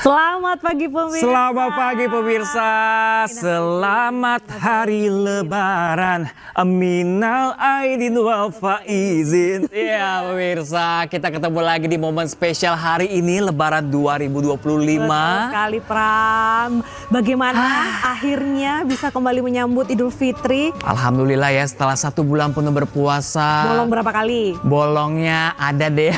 Selamat pagi pemirsa. Selamat pagi pemirsa. Selamat hari Lebaran. Aminal aidin wal faizin. Ya pemirsa, kita ketemu lagi di momen spesial hari ini Lebaran 2025. Betul sekali Pram. Bagaimana akhirnya bisa kembali menyambut Idul Fitri? Alhamdulillah ya, setelah 1 bulan penuh berpuasa. Bolong berapa kali? Bolongnya ada deh.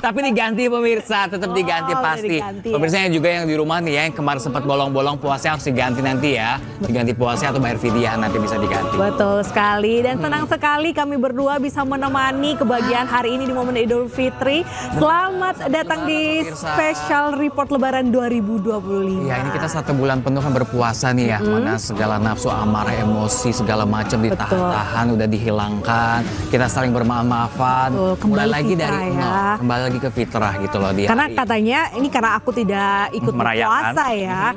Tapi diganti pemirsa, tetap diganti pasti. Diganti, Pemirsa yang juga yang di rumah nih ya, yang kemarin sempat bolong-bolong puasanya harus diganti nanti ya. Diganti puasanya atau bayar fidyah nanti bisa diganti. Betul sekali, dan senang sekali kami berdua bisa menemani kebahagiaan hari ini di momen Idul Fitri. Selamat datang di Special Report Lebaran 2025. Ya, ini kita 1 bulan penuh kan berpuasa nih ya. Mana segala nafsu amarah, emosi segala macam ditahan-tahan, udah dihilangkan. Kita saling bermaaf-maafan. Mulai lagi dari nol, kembali lagi ke fitrah gitu loh dia. Karena katanya ini karena aku tidak ikut berpuasa ya.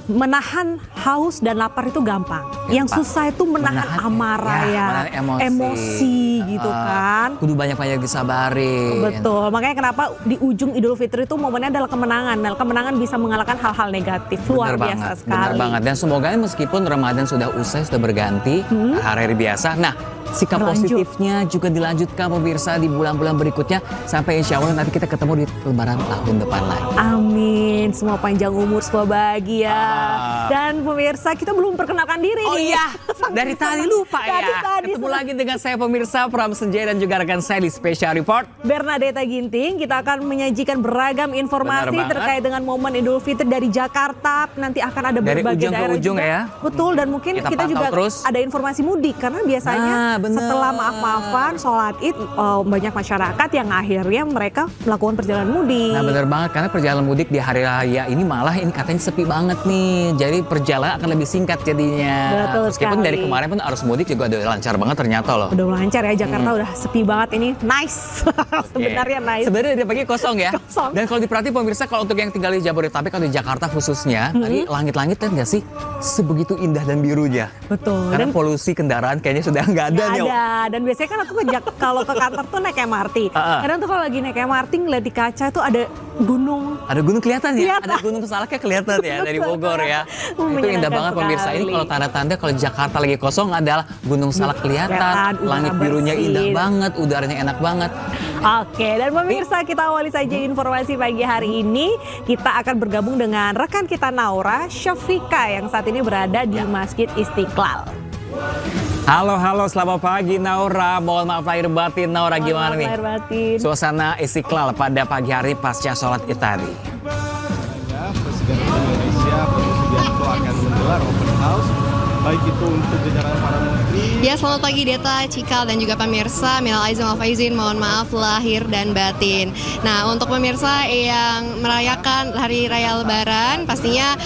Menahan haus dan lapar itu gampang. Yang susah itu menahan amarah ya, emosi gitu kan. Kudu banyak-banyak disabarin. Betul, makanya kenapa di ujung Idul Fitri itu momennya adalah kemenangan. Nah, kemenangan bisa mengalahkan hal-hal negatif. Luar biasa sekali. Benar banget. Dan semoga meskipun Ramadan sudah usai, sudah berganti, hari-hari biasa. Nah, sikap positifnya juga dilanjutkan pemirsa di bulan-bulan berikutnya. Sampai insya Allah nanti kita ketemu di Lebaran tahun depan lagi. Amin, semua panjang umur, semua bahagia. Dan pemirsa, kita belum perkenalkan diri nih. Oh iya, dari tadi lupa ya. Tadi Ketemu lagi dengan saya pemirsa Pram Senjaya dan juga rekan saya di Special Report Bernadetta Ginting. Kita akan menyajikan beragam informasi terkait dengan momen Idul Fitri dari Jakarta. Nanti akan ada berbagai daerah ke ujung juga. Ya. Betul, dan mungkin kita juga ada informasi mudik. Karena biasanya setelah maaf-maafan, sholat id, banyak masyarakat yang akhirnya mereka melakukan perjalanan mudik. Nah benar banget, karena perjalanan mudik di hari raya ini malah ini katanya sepi banget nih. Jadi perjalanan akan lebih singkat jadinya. Betul meskipun sekali. dari kemarin pun arus mudik juga udah lancar banget ternyata loh. Udah lancar ya, Jakarta udah sepi banget ini. Nice. Sebenarnya nice. Sebenarnya dari pagi kosong ya. Kosong. Dan kalau diperhatiin pemirsa, kalau untuk yang tinggal di Jabodetabek atau di Jakarta khususnya, tadi langit-langit kan nggak sih sebegitu indah dan birunya. Betul. Karena polusi kendaraan kayaknya sudah nggak ada nih. Ada. Dan biasanya kan aku kalau ke kantor tuh naik MRT. Kadang tuh kalau lagi naik MRT ngeliat di kaca tuh ada gunung. Ada gunung kelihatan ya? Ada gunung Salaknya kelihatan ya dari Bogor ya. Itu indah banget pemirsa. Ini kalau tanda-tanda kalau Jakarta lagi kosong adalah Gunung Salak kelihatan, langit birunya indah banget, udaranya enak banget. Oke, dan pemirsa, kita awali saja informasi pagi hari ini. Kita akan bergabung dengan rekan kita Naura Syafika yang saat ini berada di Masjid Istiqlal. Halo, selamat pagi Naura. Mohon maaf lahir batin Naura, gimana nih? Suasana Istiqlal pada pagi hari pasca sholat id tadi. Presiden Indonesia Prabowo Subianto akan menggelar open house, baik itu untuk jajaran para menteri. Ya, selamat pagi Deta, Cikal, dan juga pemirsa. Minal aizin wal faizin, mohon maaf lahir dan batin. Nah, untuk pemirsa yang merayakan hari raya Lebaran, pastinya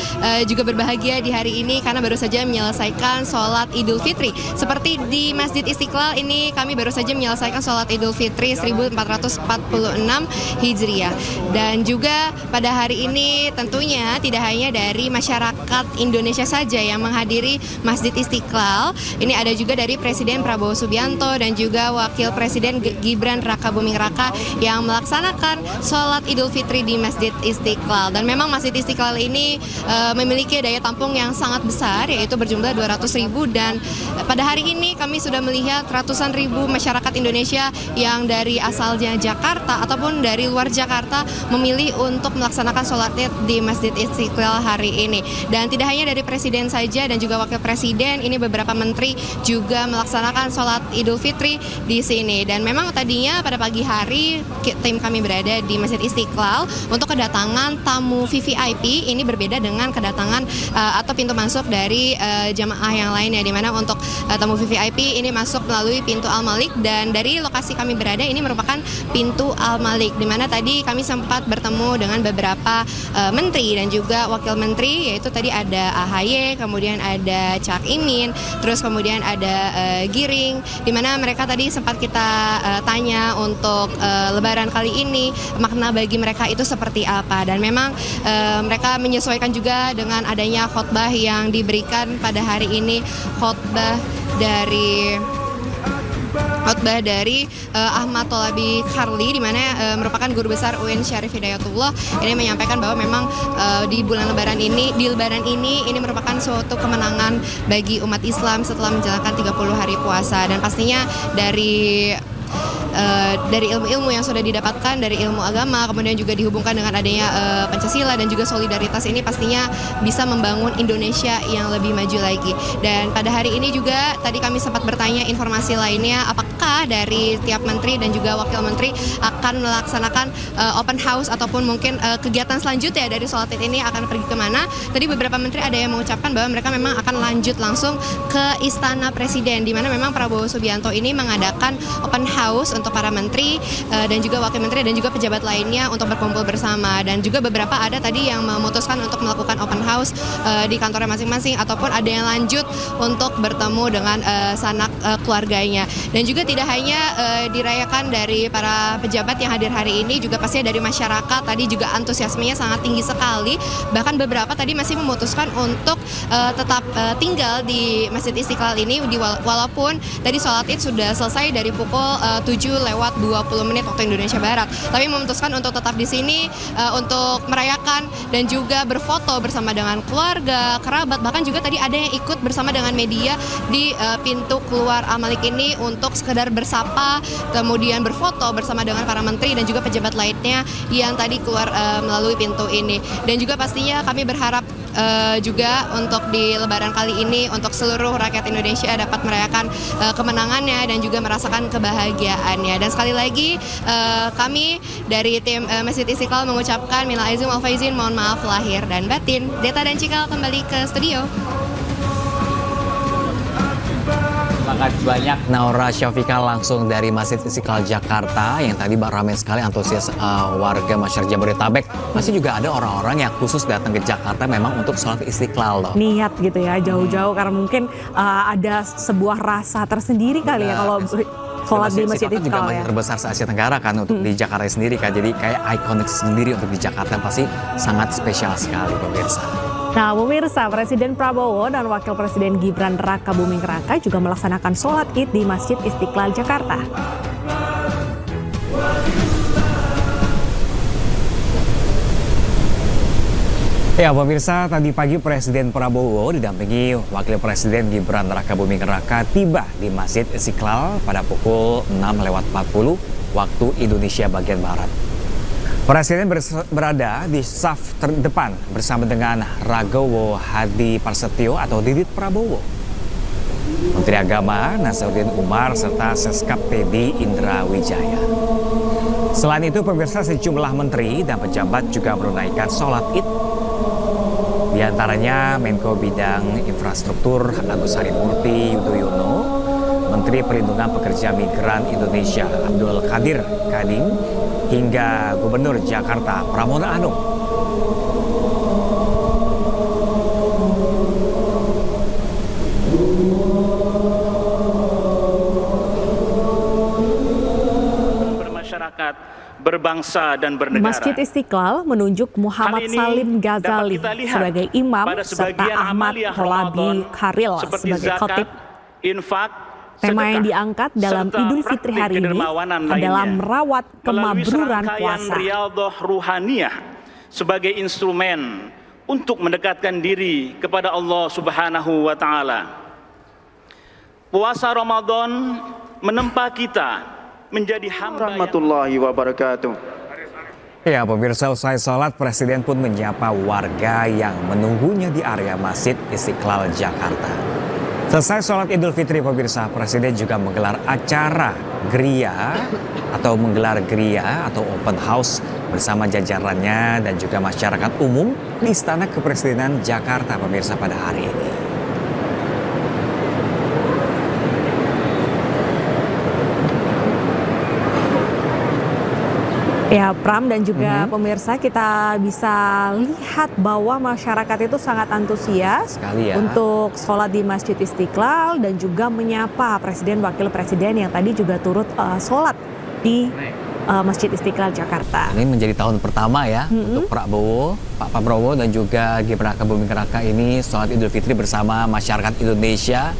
juga berbahagia di hari ini karena baru saja menyelesaikan sholat Idul Fitri. Seperti di Masjid Istiqlal ini, kami baru saja menyelesaikan sholat Idul Fitri 1446 Hijriah. Dan juga pada hari ini tentunya tidak hanya dari masyarakat Indonesia saja yang menghadiri Masjid Istiqlal. Ini ada juga dari Presiden Prabowo Subianto dan juga Wakil Presiden Gibran Rakabuming Raka yang melaksanakan sholat Idul Fitri di Masjid Istiqlal. Dan memang Masjid Istiqlal ini memiliki daya tampung yang sangat besar, yaitu berjumlah 200.000, dan pada hari ini kami sudah melihat ratusan ribu masyarakat Indonesia yang dari asalnya Jakarta ataupun dari luar Jakarta memilih untuk melaksanakan sholat id di Masjid Istiqlal hari ini. Dan tidak hanya dari Presiden saja dan juga Wakil Presiden, ini beberapa menteri juga melaksanakan sholat Idul Fitri di sini. Dan memang tadinya pada pagi hari tim kami berada di Masjid Istiqlal untuk kedatangan tamu VVIP. Ini berbeda dengan kedatangan atau pintu masuk dari jamaah yang lainnya, di mana untuk tamu VVIP ini masuk melalui pintu Al-Malik, dan dari lokasi kami berada ini merupakan pintu Al-Malik, di mana tadi kami sempat bertemu dengan beberapa menteri dan juga wakil menteri, yaitu tadi ada AHY, kemudian ada Cak Imin, terus kemudian ada Giring, di mana mereka tadi sempat kita tanya untuk Lebaran kali ini makna bagi mereka itu seperti apa. Dan memang mereka menyesuaikan juga dengan adanya khotbah yang diberikan pada hari ini, khotbah dari khotbah dari Ahmad Tholabi Karli, di mana merupakan guru besar UIN Syarif Hidayatullah. Ini menyampaikan bahwa memang di lebaran ini merupakan suatu kemenangan bagi umat Islam setelah menjalankan 30 hari puasa, dan pastinya dari ilmu-ilmu yang sudah didapatkan dari ilmu agama, kemudian juga dihubungkan dengan adanya Pancasila dan juga solidaritas, ini pastinya bisa membangun Indonesia yang lebih maju lagi. Dan pada hari ini juga tadi kami sempat bertanya informasi lainnya, apakah dari tiap menteri dan juga wakil menteri akan melaksanakan open house ataupun mungkin kegiatan selanjutnya dari sholat Id ini akan pergi kemana. Tadi beberapa menteri ada yang mengucapkan bahwa mereka memang akan lanjut langsung ke Istana Presiden, di mana memang Prabowo Subianto ini mengadakan open house untuk para menteri dan juga wakil menteri dan juga pejabat lainnya untuk berkumpul bersama. Dan juga beberapa ada tadi yang memutuskan untuk melakukan open house di kantornya masing-masing, ataupun ada yang lanjut untuk bertemu dengan sanak keluarganya. Dan juga tidak hanya dirayakan dari para pejabat yang hadir hari ini, juga pastinya dari masyarakat tadi juga antusiasmenya sangat tinggi sekali. Bahkan beberapa tadi masih memutuskan untuk tetap tinggal di Masjid Istiqlal ini, walaupun tadi sholat Id sudah selesai dari pukul 7 lewat 20 menit waktu Indonesia Barat, tapi memutuskan untuk tetap di sini untuk merayakan dan juga berfoto bersama dengan keluarga, kerabat, bahkan juga tadi ada yang ikut bersama dengan media di pintu keluar Al-Malik ini untuk sekedar bersapa, kemudian berfoto bersama dengan para menteri dan juga pejabat lainnya yang tadi keluar melalui pintu ini. Dan juga pastinya kami berharap juga untuk di Lebaran kali ini untuk seluruh rakyat Indonesia dapat merayakan kemenangannya dan juga merasakan kebahagiaannya. Dan sekali lagi kami dari tim Masjid Istiqlal mengucapkan minal aizin wal faizin, mohon maaf lahir dan batin. Deta dan Cikal kembali ke studio. Terima kasih banyak Naura Syafika langsung dari Masjid Istiqlal Jakarta, yang tadi ramai sekali antusias warga masyarakat Jabodetabek. Masih juga ada orang-orang yang khusus datang ke Jakarta memang untuk sholat Istiqlal loh. Niat gitu ya, jauh-jauh karena mungkin ada sebuah rasa tersendiri kali ya kalau sholat di Masjid Istiqlal juga ya. terbesar se-Asia Tenggara kan untuk di Jakarta sendiri kan. Jadi kayak ikonik sendiri untuk di Jakarta, pasti sangat spesial sekali pemirsa. Nah pemirsa, Presiden Prabowo dan Wakil Presiden Gibran Rakabuming Raka juga melaksanakan sholat Id di Masjid Istiqlal Jakarta. Ya pemirsa, tadi pagi Presiden Prabowo didampingi Wakil Presiden Gibran Rakabuming Raka tiba di Masjid Istiqlal pada pukul 6:40 waktu Indonesia bagian Barat. Presiden berada di saf terdepan bersama dengan Ragowo Hadi Prasetyo atau Didit Prabowo, Menteri Agama Nazaruddin Umar, serta Seskap Teddy Indra Wijaya. Selain itu pemirsa, sejumlah menteri dan pejabat juga menunaikan sholat Id. Di antaranya Menko Bidang Infrastruktur Agus Harimurti Yudhoyono, Menteri Perlindungan Pekerja Migran Indonesia Abdul Qadir Kading, hingga Gubernur Jakarta Pramono Anung. Bermasyarakat, berbangsa dan bernegara. Masjid Istiqlal menunjuk Muhammad Salim Ghazali sebagai imam serta Ahmad Tholabi Karil sebagai khatib. Infak, tema yang diangkat dalam Idul Fitri hari ini adalah merawat kemabruran puasa. Riyadhah ruhaniyah sebagai instrumen untuk mendekatkan diri kepada Allah Subhanahu wa taala. Puasa Ramadan menempa kita menjadi hamba warahmatullahi wabarakatuh. Ya pemirsa, usai sholat Presiden pun menyapa warga yang menunggunya di area Masjid Istiqlal Jakarta. Selesai sholat Idul Fitri pemirsa, Presiden juga menggelar acara geria atau open house bersama jajarannya dan juga masyarakat umum di Istana Kepresidenan Jakarta pemirsa pada hari ini. Ya Pram dan juga pemirsa, kita bisa lihat bahwa masyarakat itu sangat antusias sekali ya untuk sholat di Masjid Istiqlal dan juga menyapa Presiden Wakil Presiden yang tadi juga turut sholat di Masjid Istiqlal Jakarta. Ini menjadi tahun pertama ya untuk Pak Prabowo dan juga Gibran Rakabuming Raka ini sholat Idul Fitri bersama masyarakat Indonesia.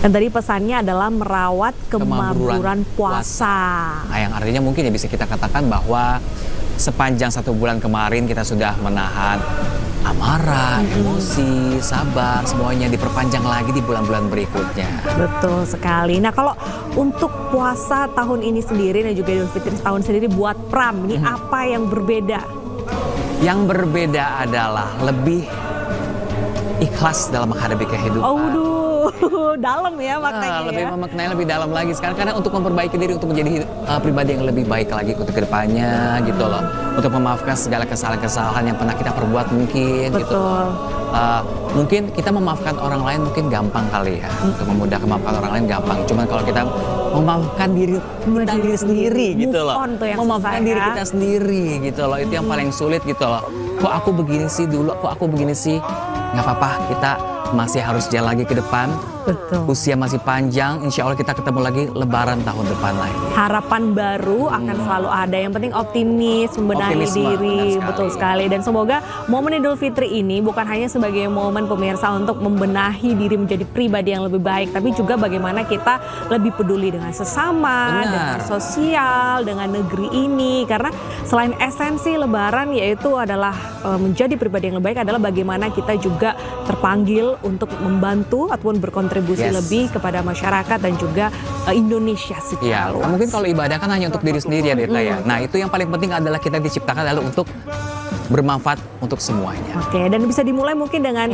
Dan tadi pesannya adalah merawat kemakmuran puasa. Nah, yang artinya mungkin ya bisa kita katakan bahwa sepanjang 1 bulan kemarin kita sudah menahan amarah, emosi, sabar, semuanya diperpanjang lagi di bulan-bulan berikutnya. Betul sekali. Nah, kalau untuk puasa tahun ini sendiri dan juga Idul Fitri tahun sendiri buat Pram, ini apa yang berbeda? Yang berbeda adalah lebih ikhlas dalam menghadapi kehidupan. Dalam ya makanya Lebih ya. memaknai lebih dalam lagi sekarang, karena untuk memperbaiki diri, untuk menjadi pribadi yang lebih baik lagi untuk kedepannya gitu loh. Untuk memaafkan segala kesalahan-kesalahan yang pernah kita perbuat mungkin gitu loh. Mungkin kita memaafkan orang lain mungkin gampang kali ya. Untuk memudahkan memaafkan orang lain gampang. Cuman kalau kita memaafkan diri sendiri gitu loh. Memaafkan diri kita sendiri gitu loh. Itu yang paling sulit gitu loh. Kok aku begini sih dulu, kok aku begini sih. Nggak apa-apa, kita masih harus jalan lagi ke depan. Betul. Usia masih panjang, insya Allah kita ketemu lagi Lebaran tahun depan lagi. Harapan baru akan selalu ada. Yang penting optimis, membenahi diri. Betul sekali. Dan semoga momen Idul Fitri ini bukan hanya sebagai momen pemirsa untuk membenahi diri menjadi pribadi yang lebih baik, tapi juga bagaimana kita lebih peduli dengan sesama, dengan sosial, dengan negeri ini. Karena selain esensi Lebaran yaitu adalah menjadi pribadi yang lebih baik adalah bagaimana kita juga terpanggil untuk membantu ataupun berkontribusi lebih kepada masyarakat dan juga Indonesia secara luas. Mungkin kalau ibadah kan hanya untuk diri sendiri ya Deta ya. Nah itu yang paling penting adalah kita diciptakan lalu untuk bermanfaat untuk semuanya. Oke, dan bisa dimulai mungkin dengan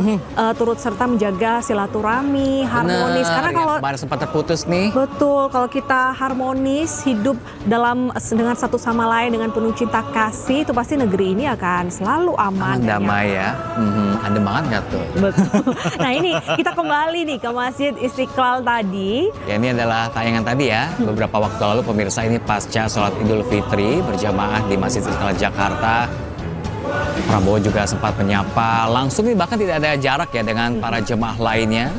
turut serta menjaga silaturahmi, harmonis. Karena kalau kemarin sempat terputus nih. Betul, kalau kita harmonis, hidup dengan satu sama lain dengan penuh cinta kasih, itu pasti negeri ini akan selalu aman dan damai ya. Adem banget nggak tuh? Betul. Nah ini kita kembali nih ke Masjid Istiqlal tadi. Ya ini adalah tayangan tadi ya. Beberapa waktu lalu pemirsa, ini pasca sholat Idul Fitri berjamaah di Masjid Istiqlal Jakarta. Prabowo juga sempat menyapa langsung, bahkan tidak ada jarak ya dengan para jemaah lainnya.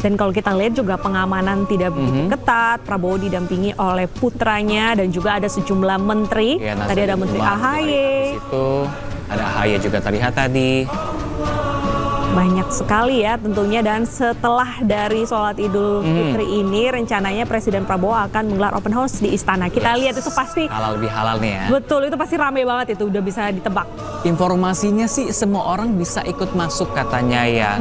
Dan kalau kita lihat juga pengamanan tidak begitu ketat. Prabowo didampingi oleh putranya dan juga ada sejumlah menteri. Ya, tadi ada Menteri AHY. Di situ ada AHY juga terlihat tadi. Banyak sekali ya tentunya, dan setelah dari sholat Idul Fitri ini rencananya Presiden Prabowo akan menggelar open house di istana. Kita lihat itu pasti halal lebih halal nih ya. Betul, itu pasti rame banget, itu udah bisa ditebak. Informasinya sih semua orang bisa ikut masuk katanya ya.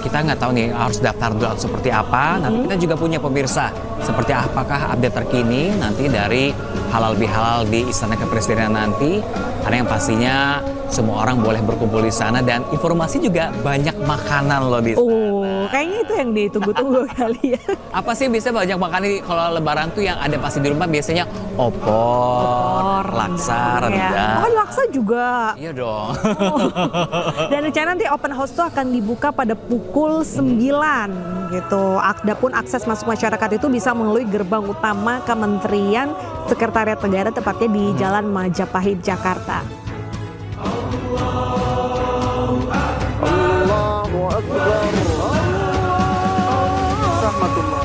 Kita nggak tahu nih harus daftar dulu atau seperti apa. Nanti kita juga punya pemirsa seperti apakah update terkini nanti dari halal bihalal di Istana Kepresidenan nanti. Karena yang pastinya semua orang boleh berkumpul di sana, dan informasi juga banyak makanan loh di sana. Oh, kayaknya itu yang ditunggu-tunggu kali ya. Apa sih bisa banyak makan nih kalau Lebaran tuh yang ada pasti di rumah biasanya opor, laksa, rendang. Ya. Oh, laksa juga. Iya dong. Dan rencana nanti open house tuh akan dibuka pada pukul 9 gitu. Adapun akses masuk masyarakat itu bisa melalui gerbang utama Kementerian Sekretariat Negara, tepatnya di Jalan Majapahit, Jakarta. Allahu Akbar. Rahmatullah.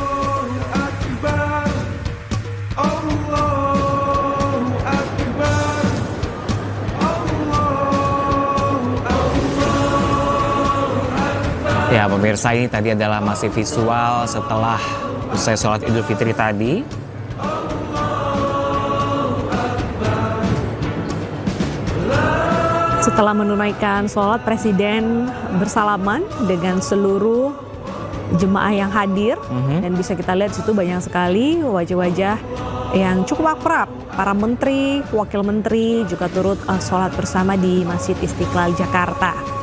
Ya pemirsa, ini tadi adalah masih visual setelah usai sholat Idul Fitri tadi. Setelah menunaikan sholat, Presiden bersalaman dengan seluruh jemaah yang hadir. Dan bisa kita lihat situ banyak sekali wajah-wajah yang cukup akrab. Para menteri, wakil menteri juga turut sholat bersama di Masjid Istiqlal Jakarta.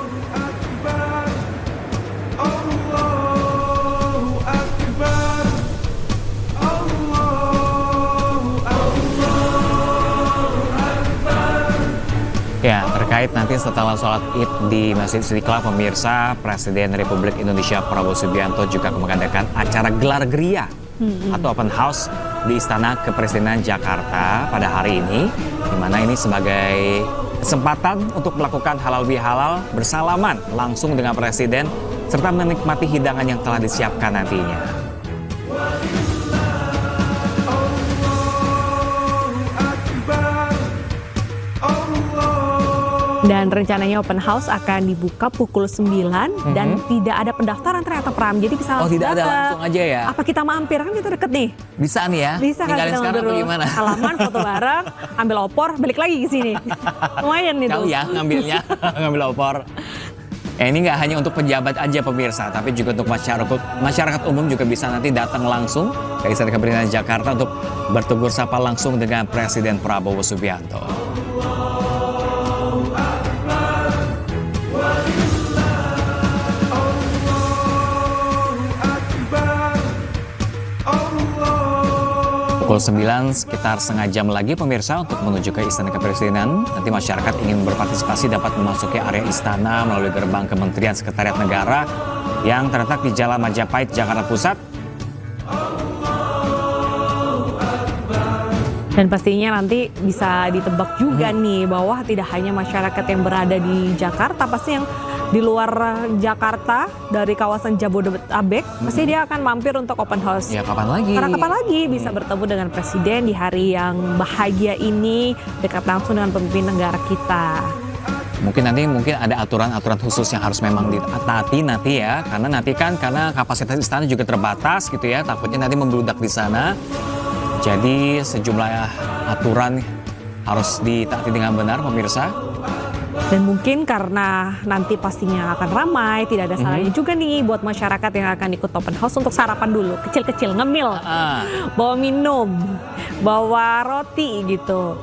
Ya, terkait nanti setelah sholat Id di Masjid Istiqlal, pemirsa, Presiden Republik Indonesia Prabowo Subianto juga mengadakan acara gelar geria atau open house di Istana Kepresidenan Jakarta pada hari ini, di mana ini sebagai kesempatan untuk melakukan halal bihalal, bersalaman langsung dengan Presiden serta menikmati hidangan yang telah disiapkan nantinya. Dan rencananya open house akan dibuka pukul 9 dan tidak ada pendaftaran ternyata Pram. Jadi bisa langsung tidak ada, datang. langsung aja ya? Apa kita mampir? Kan kita deket nih. Bisa nih ya? Bisa kan Tinggalin kita sekarang mampir atau dulu. gimana? Halaman, foto bareng, ambil opor, balik lagi ke sini. Lumayan itu. Jauh ya ngambilnya, ngambil opor. Ini nggak hanya untuk pejabat aja pemirsa, tapi juga untuk masyarakat umum juga bisa nanti datang langsung ke Istana Kepresidenan Jakarta untuk bertegur sapa langsung dengan Presiden Prabowo Subianto. Pukul 9 sekitar setengah jam lagi pemirsa untuk menuju ke Istana Kepresidenan. Nanti masyarakat ingin berpartisipasi dapat memasuki area istana melalui gerbang Kementerian Sekretariat Negara yang terletak di Jalan Majapahit, Jakarta Pusat. Dan pastinya nanti bisa ditebak juga nih bahwa tidak hanya masyarakat yang berada di Jakarta, pasti yang di luar Jakarta dari kawasan Jabodetabek pasti dia akan mampir untuk open house. Ya kapan lagi? Karena kapan lagi bisa bertemu dengan presiden di hari yang bahagia ini, dekat langsung dengan pemimpin negara kita. Mungkin ada aturan-aturan khusus yang harus memang ditaati nanti ya, karena kapasitas istana juga terbatas gitu ya, takutnya nanti membludak di sana. Jadi sejumlah aturan harus ditaati dengan benar pemirsa. Dan mungkin karena nanti pastinya akan ramai, tidak ada salahnya juga nih buat masyarakat yang akan ikut open house untuk sarapan dulu, kecil-kecil, ngemil, bawa minum, bawa roti gitu.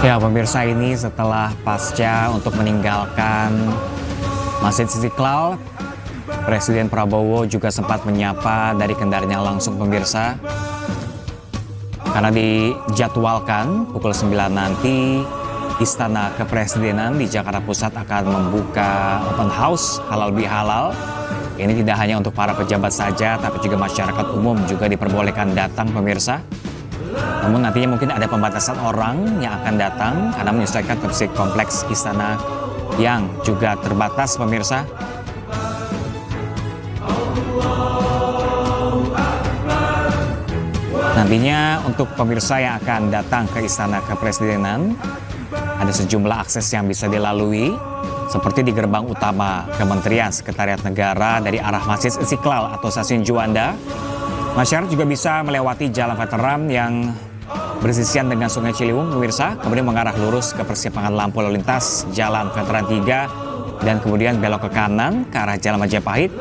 Ya pemirsa, ini setelah pasca untuk meninggalkan Masjid Istiqlal, Presiden Prabowo juga sempat menyapa dari kendaraannya langsung pemirsa. Karena dijadwalkan pukul 9 nanti Istana Kepresidenan di Jakarta Pusat akan membuka open house halal bihalal. Ini tidak hanya untuk para pejabat saja, tapi juga masyarakat umum juga diperbolehkan datang pemirsa. Namun nantinya mungkin ada pembatasan orang yang akan datang karena menyesuaikan kondisi kompleks istana yang juga terbatas pemirsa. Nantinya untuk pemirsa yang akan datang ke Istana Kepresidenan ada sejumlah akses yang bisa dilalui seperti di gerbang utama Kementerian Sekretariat Negara dari arah Masjid Istiqlal atau Stasiun Juanda. Masyarakat juga bisa melewati jalan veteran yang bersisian dengan Sungai Ciliwung pemirsa, kemudian mengarah lurus ke persimpangan lampu lalu lintas Jalan Veteran 3 dan kemudian belok ke kanan ke arah Jalan Majapahit.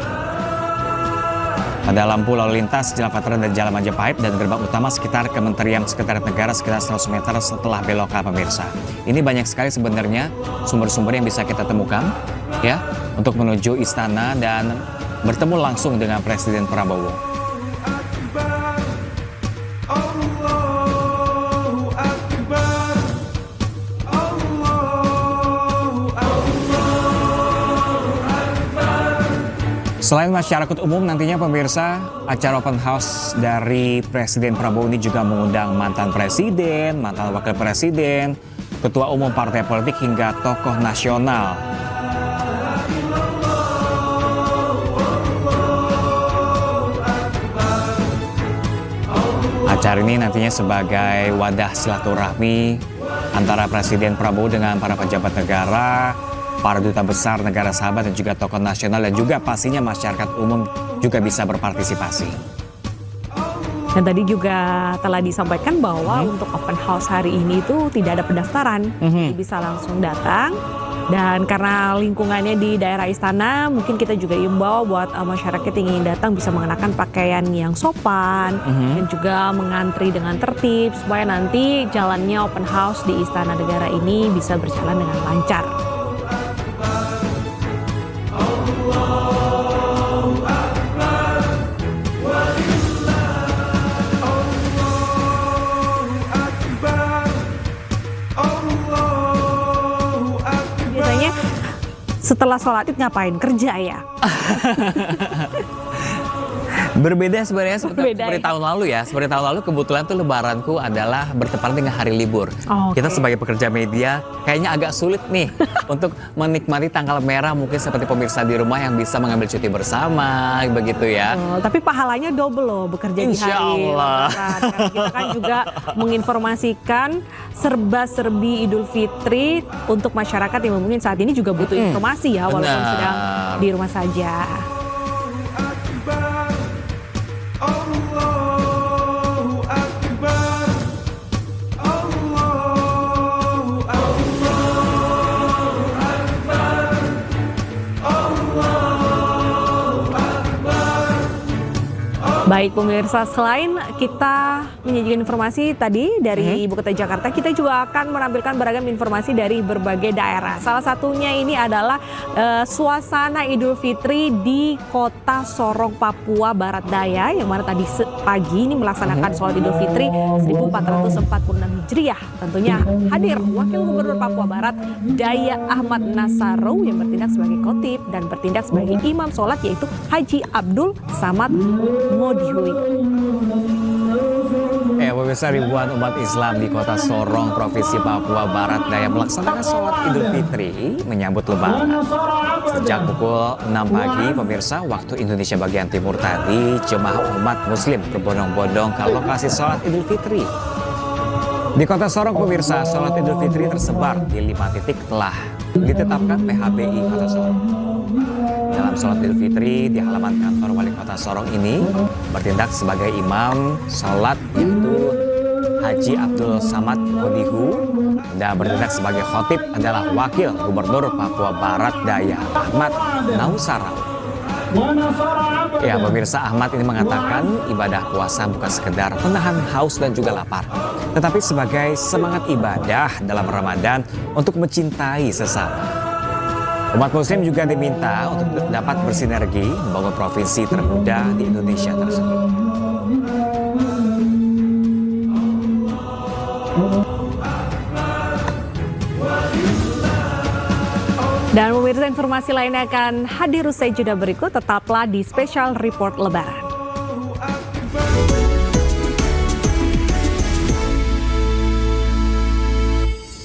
Ada lampu lalu lintas Jalan Veteran dan Jalan Majapahit dan gerbang utama sekitar Kementerian Sekretariat Negara sekitar 100 meter setelah belokan pemirsa. Ini banyak sekali sebenarnya sumber-sumber yang bisa kita temukan ya untuk menuju istana dan bertemu langsung dengan Presiden Prabowo. Selain masyarakat umum, nantinya pemirsa, acara open house dari Presiden Prabowo ini juga mengundang mantan presiden, mantan wakil presiden, ketua umum partai politik hingga tokoh nasional. Acara ini nantinya sebagai wadah silaturahmi antara Presiden Prabowo dengan para pejabat negara, para duta besar negara sahabat dan juga tokoh nasional dan juga pastinya masyarakat umum juga bisa berpartisipasi. Dan tadi juga telah disampaikan bahwa untuk open house hari ini itu tidak ada pendaftaran, bisa langsung datang. Dan karena lingkungannya di daerah istana, mungkin kita juga imbau buat masyarakat yang ingin datang bisa mengenakan pakaian yang sopan dan juga mengantri dengan tertib supaya nanti jalannya open house di Istana Negara ini bisa berjalan dengan lancar. setelah sholat id ngapain? Kerja ya? Berbeda sebenarnya seperti Ya? tahun lalu ya. Seperti tahun lalu kebetulan tuh lebaranku adalah bertepatan dengan hari libur. Oh, Kita oke. sebagai pekerja media kayaknya agak sulit nih untuk menikmati tanggal merah mungkin seperti pemirsa di rumah yang bisa mengambil cuti bersama begitu ya. Oh, tapi pahalanya double loh bekerja di Insya hari Allah. Lebaran. Karena kita kan juga menginformasikan serba-serbi Idul Fitri untuk masyarakat yang mungkin saat ini juga butuh informasi ya, walaupun Benar. sedang di rumah saja. Allahu Akbar. Allahu Baik pemirsa, selain kita menyajikan informasi tadi dari Ibu Kota Jakarta, kita juga akan menampilkan beragam informasi dari berbagai daerah. Salah satunya ini adalah suasana Idul Fitri di Kota Sorong, Papua Barat Daya, yang mana tadi pagi ini melaksanakan sholat Idul Fitri 1446 Hijriah. Tentunya hadir Wakil Gubernur Papua Barat Daya Ahmad Nasaro yang bertindak sebagai khotib dan bertindak sebagai imam sholat, yaitu Haji Abdul Samad Modihui. Pemirsa, ribuan umat Islam di Kota Sorong, Provinsi Papua Barat Daya melaksanakan sholat Idul Fitri menyambut Lebaran. Sejak pukul 6 pagi, pemirsa, waktu Indonesia bagian timur tadi, jemaah umat Muslim berbondong-bondong ke lokasi sholat Idul Fitri. Di Kota Sorong, pemirsa, sholat Idul Fitri tersebar di 5 titik telah ditetapkan PHBI Kota Sorong. Dalam sholat Idul Fitri di halaman kantor Wali Kota Sorong ini bertindak sebagai imam sholat yaitu Haji Abdul Samad Modihui, dan bertindak sebagai khotib adalah Wakil Gubernur Papua Barat Daya Ahmad Nausarau. Ya pemirsa, Ahmad ini mengatakan ibadah puasa bukan sekedar menahan haus dan juga lapar, tetapi sebagai semangat ibadah dalam Ramadan untuk mencintai sesama. Umat Muslim juga diminta untuk dapat bersinergi membangun provinsi termuda di Indonesia tersebut. Dan pemirsa, informasi lainnya akan hadir usai jeda berikut. Tetaplah di Special Report Lebaran.